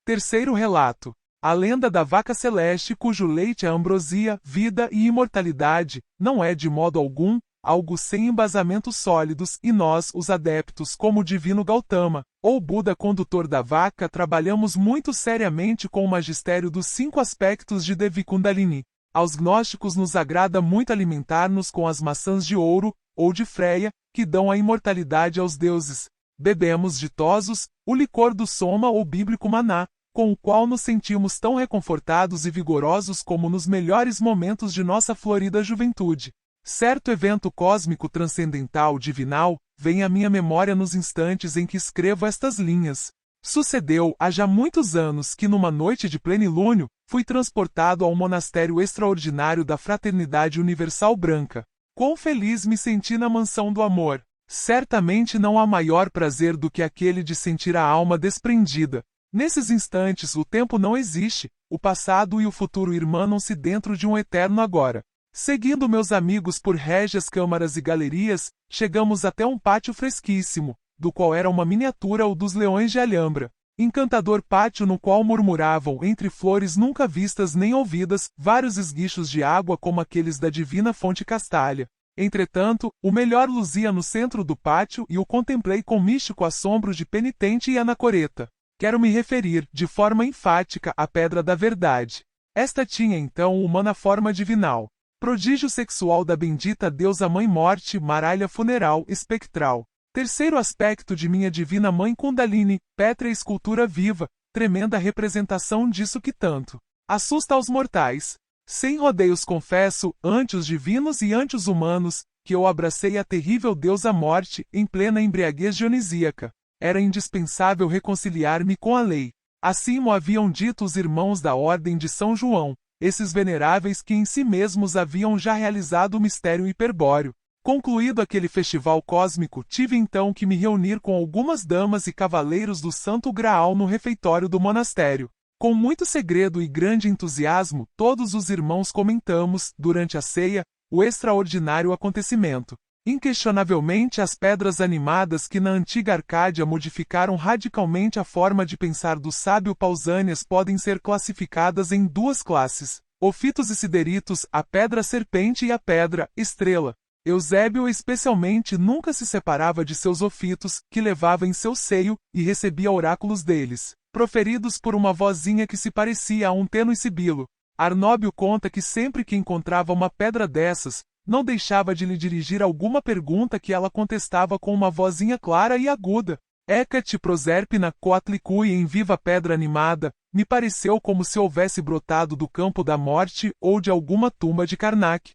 Terceiro relato. A lenda da vaca celeste cujo leite é ambrosia, vida e imortalidade, não é de modo algum algo sem embasamentos sólidos, e nós, os adeptos, como o divino Gautama, ou Buda condutor da vaca, trabalhamos muito seriamente com o magistério dos 5 aspectos de Devi Kundalini. Aos gnósticos nos agrada muito alimentar-nos com as maçãs de ouro, ou de Freia, que dão a imortalidade aos deuses. Bebemos ditosos o licor do soma ou bíblico maná, com o qual nos sentimos tão reconfortados e vigorosos como nos melhores momentos de nossa florida juventude. Certo evento cósmico transcendental divinal vem à minha memória nos instantes em que escrevo estas linhas. Sucedeu há já muitos anos que numa noite de plenilúnio, fui transportado ao monastério extraordinário da Fraternidade Universal Branca. Quão feliz me senti na mansão do amor! Certamente não há maior prazer do que aquele de sentir a alma desprendida. Nesses instantes o tempo não existe, o passado e o futuro irmanam-se dentro de um eterno agora. Seguindo meus amigos por régias câmaras e galerias, chegamos até um pátio fresquíssimo, do qual era uma miniatura o dos Leões de Alhambra. Encantador pátio no qual murmuravam, entre flores nunca vistas nem ouvidas, vários esguichos de água como aqueles da divina fonte Castalha. Entretanto, o melhor luzia no centro do pátio e o contemplei com místico assombro de penitente e anacoreta. Quero me referir, de forma enfática, à Pedra da Verdade. Esta tinha então humana forma divinal. Prodígio sexual da bendita deusa Mãe Morte, maralha funeral, espectral. Terceiro aspecto de minha divina Mãe Kundalini, pétrea escultura viva, tremenda representação disso que tanto assusta aos mortais. Sem rodeios confesso, ante os divinos e ante os humanos, que eu abracei a terrível deusa Morte, em plena embriaguez dionisíaca. Era indispensável reconciliar-me com a lei. Assim mo haviam dito os irmãos da Ordem de São João, esses veneráveis que em si mesmos haviam já realizado o mistério hiperbóreo. Concluído aquele festival cósmico, tive então que me reunir com algumas damas e cavaleiros do Santo Graal no refeitório do monastério. Com muito segredo e grande entusiasmo, todos os irmãos comentamos, durante a ceia, o extraordinário acontecimento. Inquestionavelmente as pedras animadas que na antiga Arcádia modificaram radicalmente a forma de pensar do sábio Pausanias podem ser classificadas em 2 classes: ofitos e sideritos, a pedra serpente e a pedra estrela. Eusébio especialmente nunca se separava de seus ofitos, que levava em seu seio, e recebia oráculos deles, proferidos por uma vozinha que se parecia a um tênue sibilo. Arnóbio conta que sempre que encontrava uma pedra dessas, não deixava de lhe dirigir alguma pergunta que ela contestava com uma vozinha clara e aguda. Hecate Proserpina Coatlicui em viva pedra animada, me pareceu como se houvesse brotado do campo da morte ou de alguma tumba de Karnak.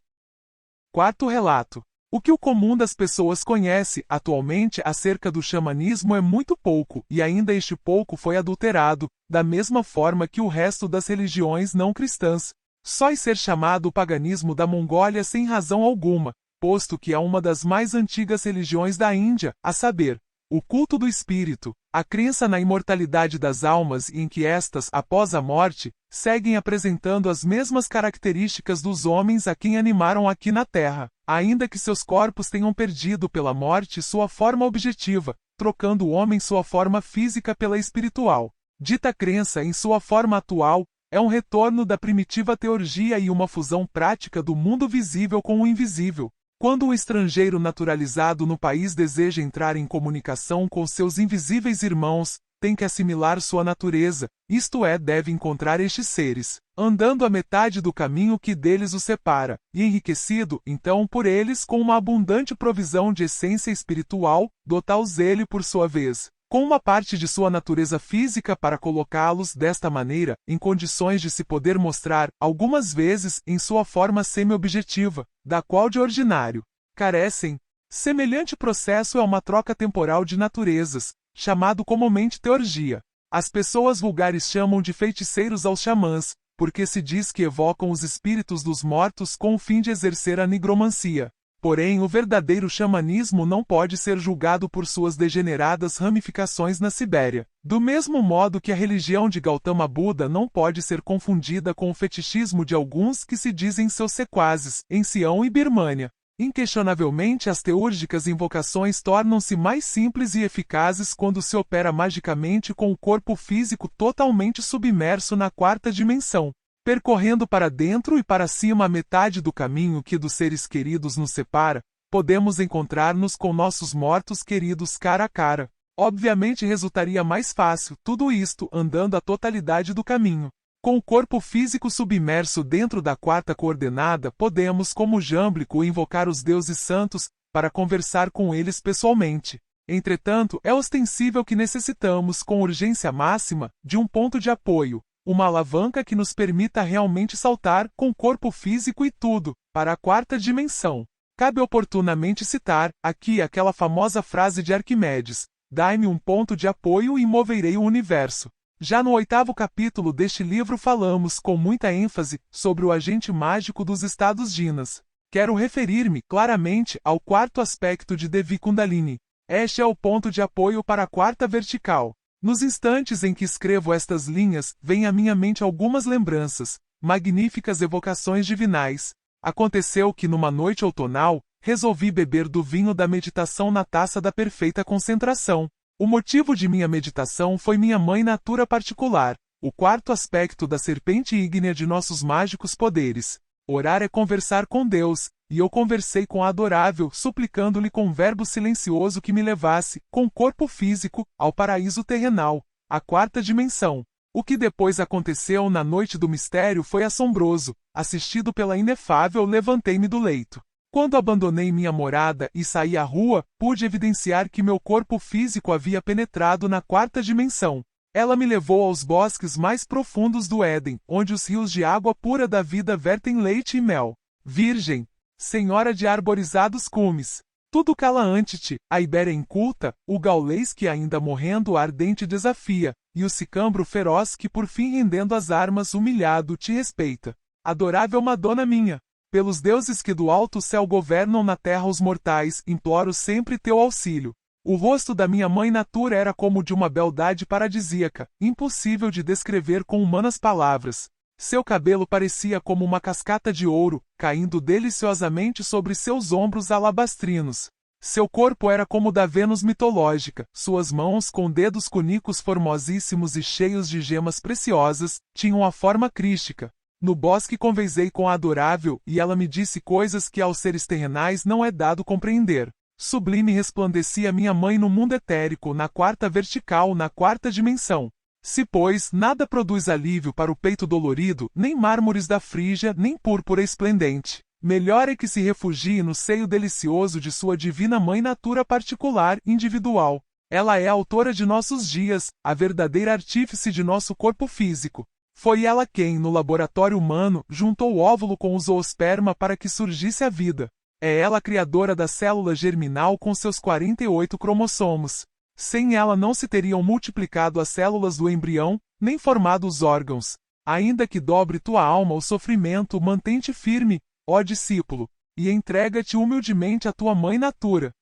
Quarto relato. O que o comum das pessoas conhece atualmente acerca do xamanismo é muito pouco, e ainda este pouco foi adulterado, da mesma forma que o resto das religiões não cristãs. Só ser chamado o paganismo da Mongólia sem razão alguma, posto que é uma das mais antigas religiões da Índia, a saber, o culto do espírito, a crença na imortalidade das almas e em que estas, após a morte, seguem apresentando as mesmas características dos homens a quem animaram aqui na Terra, ainda que seus corpos tenham perdido pela morte sua forma objetiva, trocando o homem sua forma física pela espiritual. Dita crença em sua forma atual, é um retorno da primitiva teurgia e uma fusão prática do mundo visível com o invisível. Quando um estrangeiro naturalizado no país deseja entrar em comunicação com seus invisíveis irmãos, tem que assimilar sua natureza, isto é, deve encontrar estes seres, andando a metade do caminho que deles os separa, e enriquecido, então, por eles com uma abundante provisão de essência espiritual, dotá-los ele, por sua vez, com uma parte de sua natureza física para colocá-los, desta maneira, em condições de se poder mostrar, algumas vezes, em sua forma semi-objetiva, da qual de ordinário carecem. Semelhante processo é uma troca temporal de naturezas, chamado comumente teurgia. As pessoas vulgares chamam de feiticeiros aos xamãs, porque se diz que evocam os espíritos dos mortos com o fim de exercer a nigromancia. Porém, o verdadeiro xamanismo não pode ser julgado por suas degeneradas ramificações na Sibéria. Do mesmo modo que a religião de Gautama Buda não pode ser confundida com o fetichismo de alguns que se dizem seus sequazes, em Sião e Birmânia. Inquestionavelmente as teúrgicas invocações tornam-se mais simples e eficazes quando se opera magicamente com o corpo físico totalmente submerso na 4ª dimensão, percorrendo para dentro e para cima a metade do caminho que dos seres queridos nos separa, podemos encontrar-nos com nossos mortos queridos cara a cara. Obviamente resultaria mais fácil tudo isto andando a totalidade do caminho. Com o corpo físico submerso dentro da quarta coordenada, podemos, como Jâmblico, invocar os deuses santos para conversar com eles pessoalmente. Entretanto, é ostensível que necessitamos, com urgência máxima, de um ponto de apoio, uma alavanca que nos permita realmente saltar, com corpo físico e tudo, para a quarta dimensão. Cabe oportunamente citar, aqui, aquela famosa frase de Arquimedes: dai-me um ponto de apoio e moverei o universo. Já no 8º capítulo deste livro falamos com muita ênfase sobre o agente mágico dos estados jinas. Quero referir-me claramente ao quarto aspecto de Devi Kundalini. Este é o ponto de apoio para a quarta vertical. Nos instantes em que escrevo estas linhas, vêm à minha mente algumas lembranças, magníficas evocações divinais. Aconteceu que numa noite outonal, resolvi beber do vinho da meditação na taça da perfeita concentração. O motivo de minha meditação foi minha mãe natura particular, o quarto aspecto da serpente ígnea de nossos mágicos poderes. Orar é conversar com Deus, e eu conversei com a adorável, suplicando-lhe com verbo silencioso que me levasse, com corpo físico, ao paraíso terrenal, a quarta dimensão. O que depois aconteceu na noite do mistério foi assombroso. Assistido pela inefável, levantei-me do leito. Quando abandonei minha morada e saí à rua, pude evidenciar que meu corpo físico havia penetrado na quarta dimensão. Ela me levou aos bosques mais profundos do Éden, onde os rios de água pura da vida vertem leite e mel. Virgem, senhora de arborizados cumes, tudo cala ante-te, a ibéria inculta, o gaulês que ainda morrendo ardente desafia, e o sicambro feroz que por fim rendendo as armas humilhado te respeita. Adorável Madonna minha! Pelos deuses que do alto céu governam na terra os mortais, imploro sempre teu auxílio. O rosto da minha mãe natura era como de uma beldade paradisíaca, impossível de descrever com humanas palavras. Seu cabelo parecia como uma cascata de ouro, caindo deliciosamente sobre seus ombros alabastrinos. Seu corpo era como o da Vênus mitológica, suas mãos, com dedos cunicos formosíssimos e cheios de gemas preciosas, tinham a forma crística. No bosque conversei com a adorável, e ela me disse coisas que aos seres terrenais não é dado compreender. Sublime resplandecia minha mãe no mundo etérico, na quarta vertical, na quarta dimensão. Se, pois, nada produz alívio para o peito dolorido, nem mármores da Frígia, nem púrpura esplendente, melhor é que se refugie no seio delicioso de sua divina mãe natura particular, individual. Ela é a autora de nossos dias, a verdadeira artífice de nosso corpo físico. Foi ela quem, no laboratório humano, juntou o óvulo com o zoosperma para que surgisse a vida. É ela a criadora da célula germinal com seus 48 cromossomos. Sem ela não se teriam multiplicado as células do embrião, nem formado os órgãos. Ainda que dobre tua alma o sofrimento, mantém-te firme, ó discípulo, e entrega-te humildemente à tua mãe natura.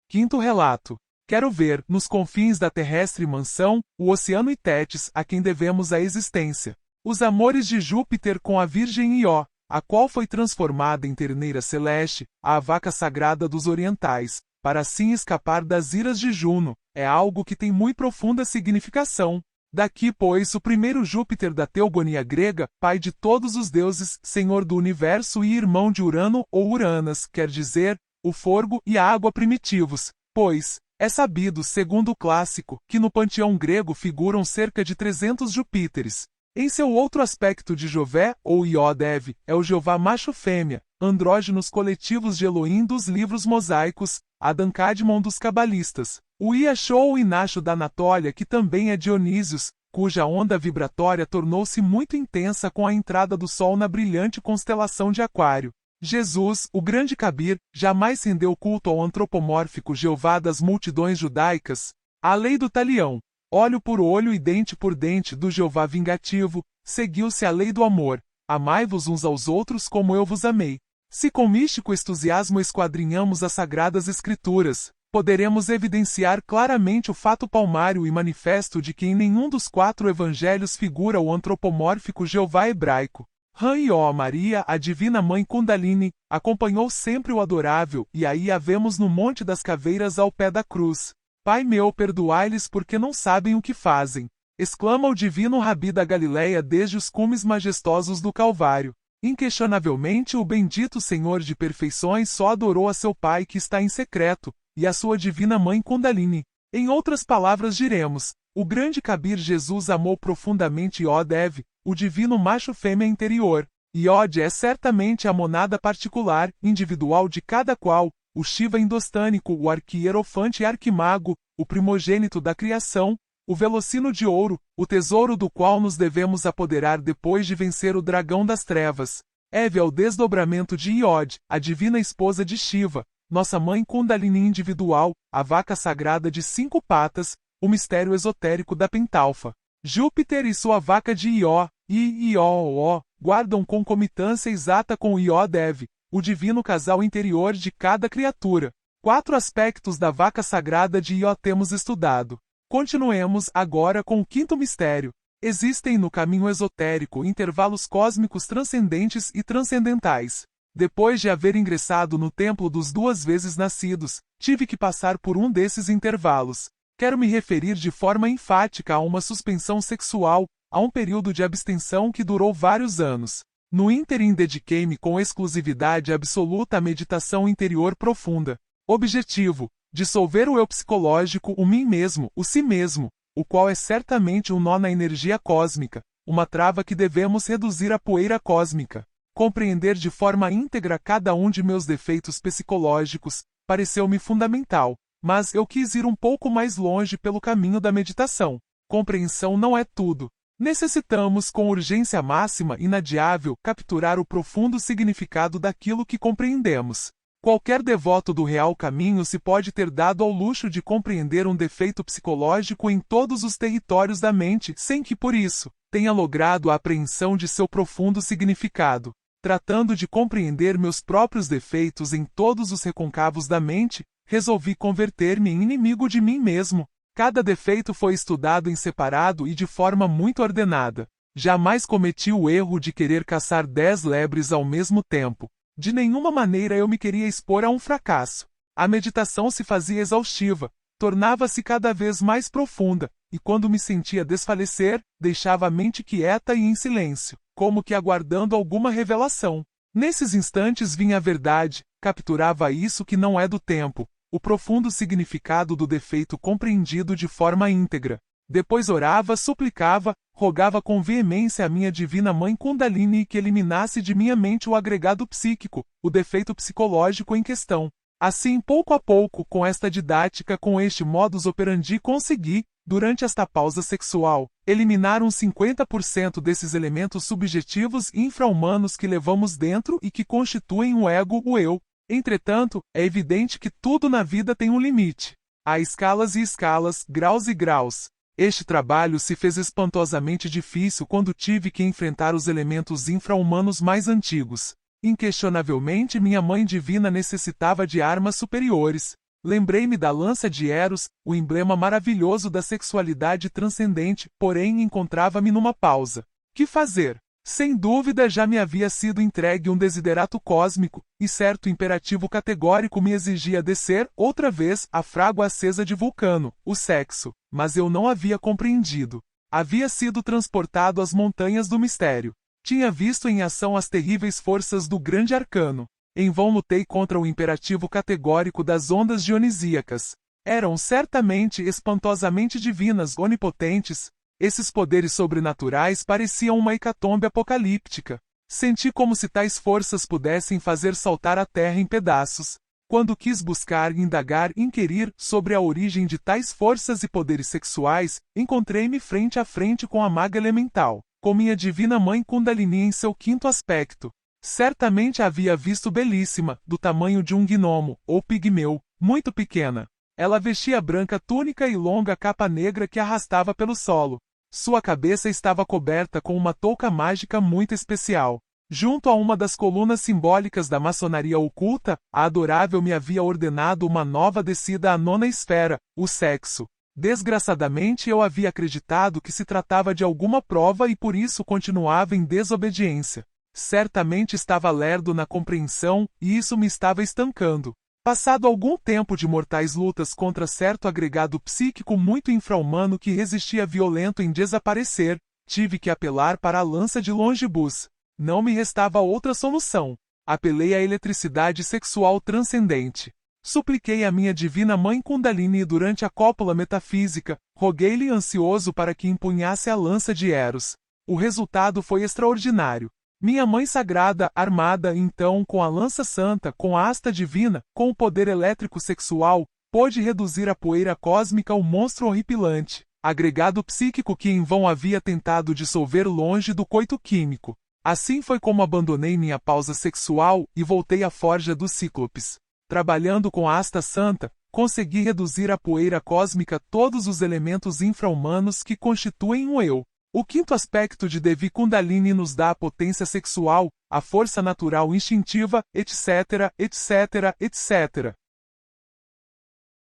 Quinto relato. Quero ver, nos confins da terrestre mansão, o oceano Itétis, a quem devemos a existência. Os amores de Júpiter com a Virgem Ió, a qual foi transformada em terneira celeste, a vaca sagrada dos orientais, para assim escapar das iras de Juno, é algo que tem muito profunda significação. Daqui, pois, o primeiro Júpiter da teogonia grega, pai de todos os deuses, senhor do universo e irmão de Urano ou Uranas, quer dizer, o fogo e a água primitivos, pois, é sabido, segundo o clássico, que no panteão grego figuram cerca de 300 Júpiteres. Em seu outro aspecto de Jové, ou Ió-Dev, é o Jeová macho-fêmea, andrógenos coletivos de Elohim dos livros mosaicos, Adancadmon dos cabalistas. O Iachou ou Inacho da Anatólia, que também é Dionísios, cuja onda vibratória tornou-se muito intensa com a entrada do Sol na brilhante constelação de Aquário. Jesus, o grande Kabir, jamais rendeu culto ao antropomórfico Jeová das multidões judaicas. A lei do talião, olho por olho e dente por dente do Jeová vingativo, seguiu-se a lei do amor. Amai-vos uns aos outros como eu vos amei. Se com místico entusiasmo esquadrinhamos as sagradas escrituras, poderemos evidenciar claramente o fato palmário e manifesto de que em nenhum dos 4 evangelhos figura o antropomórfico Jeová hebraico. Ran-Ió Maria, a divina mãe Kundalini, acompanhou sempre o adorável, e aí a vemos no Monte das Caveiras ao pé da cruz. Pai meu, perdoai-lhes porque não sabem o que fazem. Exclama o divino Rabi da Galileia desde os cumes majestosos do Calvário. Inquestionavelmente o bendito Senhor de perfeições só adorou a seu Pai que está em secreto, e a sua divina Mãe Kundalini. Em outras palavras diremos, o grande Kabir Jesus amou profundamente Iod-Ev, o divino macho-fêmea interior. Iod é certamente a monada particular, individual de cada qual, o Shiva indostânico, o arquierofante e arquimago, o primogênito da criação, o velocino de ouro, o tesouro do qual nos devemos apoderar depois de vencer o dragão das trevas. Ev é o desdobramento de Iod, a divina esposa de Shiva, nossa mãe Kundalini individual, a vaca sagrada de 5 patas, o mistério esotérico da pentalfa. Júpiter e sua vaca de Ió, e Ió, guardam concomitância exata com Iod-Ev, o divino casal interior de cada criatura. 4 aspectos da vaca sagrada de Ió temos estudado. Continuemos agora com o 5º mistério. Existem no caminho esotérico intervalos cósmicos transcendentes e transcendentais. Depois de haver ingressado no templo dos 2 vezes nascidos, tive que passar por um desses intervalos. Quero me referir de forma enfática a uma suspensão sexual, a um período de abstenção que durou vários anos. No ínterim dediquei-me com exclusividade absoluta à meditação interior profunda. Objetivo: dissolver o eu psicológico, o mim mesmo, o si mesmo, o qual é certamente um nó na energia cósmica, uma trava que devemos reduzir à poeira cósmica. Compreender de forma íntegra cada um de meus defeitos psicológicos pareceu-me fundamental, mas eu quis ir um pouco mais longe pelo caminho da meditação. Compreensão não é tudo. Necessitamos, com urgência máxima inadiável, capturar o profundo significado daquilo que compreendemos. Qualquer devoto do real caminho se pode ter dado ao luxo de compreender um defeito psicológico em todos os territórios da mente, sem que, por isso, tenha logrado a apreensão de seu profundo significado. Tratando de compreender meus próprios defeitos em todos os reconcavos da mente, resolvi converter-me em inimigo de mim mesmo. Cada defeito foi estudado em separado e de forma muito ordenada. Jamais cometi o erro de querer caçar 10 lebres ao mesmo tempo. De nenhuma maneira eu me queria expor a um fracasso. A meditação se fazia exaustiva, tornava-se cada vez mais profunda, e quando me sentia desfalecer, deixava a mente quieta e em silêncio, como que aguardando alguma revelação. Nesses instantes vinha a verdade, capturava isso que não é do tempo, o profundo significado do defeito compreendido de forma íntegra. Depois orava, suplicava, rogava com veemência a minha divina mãe Kundalini que eliminasse de minha mente o agregado psíquico, o defeito psicológico em questão. Assim, pouco a pouco, com esta didática, com este modus operandi, consegui, durante esta pausa sexual, eliminar uns 50% desses elementos subjetivos e infra-humanos que levamos dentro e que constituem o ego, o eu. Entretanto, é evidente que tudo na vida tem um limite. Há escalas e escalas, graus e graus. Este trabalho se fez espantosamente difícil quando tive que enfrentar os elementos infra-humanos mais antigos. Inquestionavelmente minha Mãe Divina necessitava de armas superiores. Lembrei-me da lança de Eros, o emblema maravilhoso da sexualidade transcendente, porém encontrava-me numa pausa. Que fazer? Sem dúvida já me havia sido entregue um desiderato cósmico, e certo imperativo categórico me exigia descer, outra vez, a frágua acesa de Vulcano, o sexo, mas eu não havia compreendido. Havia sido transportado às montanhas do mistério. Tinha visto em ação as terríveis forças do grande arcano. Em vão lutei contra o imperativo categórico das ondas dionisíacas. Eram certamente espantosamente divinas, onipotentes. Esses poderes sobrenaturais pareciam uma hecatombe apocalíptica. Senti como se tais forças pudessem fazer saltar a terra em pedaços. Quando quis buscar, indagar, inquirir sobre a origem de tais forças e poderes sexuais, encontrei-me frente a frente com a maga elemental, com minha divina mãe Kundalini em seu 5º aspecto. Certamente a havia visto belíssima, do tamanho de um gnomo, ou pigmeu, muito pequena. Ela vestia branca túnica e longa capa negra que arrastava pelo solo. Sua cabeça estava coberta com uma touca mágica muito especial. Junto a uma das colunas simbólicas da maçonaria oculta, a adorável me havia ordenado uma nova descida à 9ª esfera, o sexo. Desgraçadamente eu havia acreditado que se tratava de alguma prova e por isso continuava em desobediência. Certamente estava lerdo na compreensão, e isso me estava estancando. Passado algum tempo de mortais lutas contra certo agregado psíquico muito infra-humano que resistia violento em desaparecer, tive que apelar para a lança de Longibus. Não me restava outra solução. Apelei à eletricidade sexual transcendente. Supliquei a minha divina mãe Kundalini e durante a cópula metafísica, roguei-lhe ansioso para que empunhasse a lança de Eros. O resultado foi extraordinário. Minha mãe sagrada, armada então com a lança santa, com a asta divina, com o poder elétrico sexual, pôde reduzir a poeira cósmica ao monstro horripilante, agregado psíquico que em vão havia tentado dissolver longe do coito químico. Assim foi como abandonei minha pausa sexual e voltei à forja dos cíclopes. Trabalhando com a asta santa, consegui reduzir à poeira cósmica todos os elementos infra-humanos que constituem o eu. O quinto aspecto de Devi Kundalini nos dá a potência sexual, a força natural instintiva, etc, etc, etc.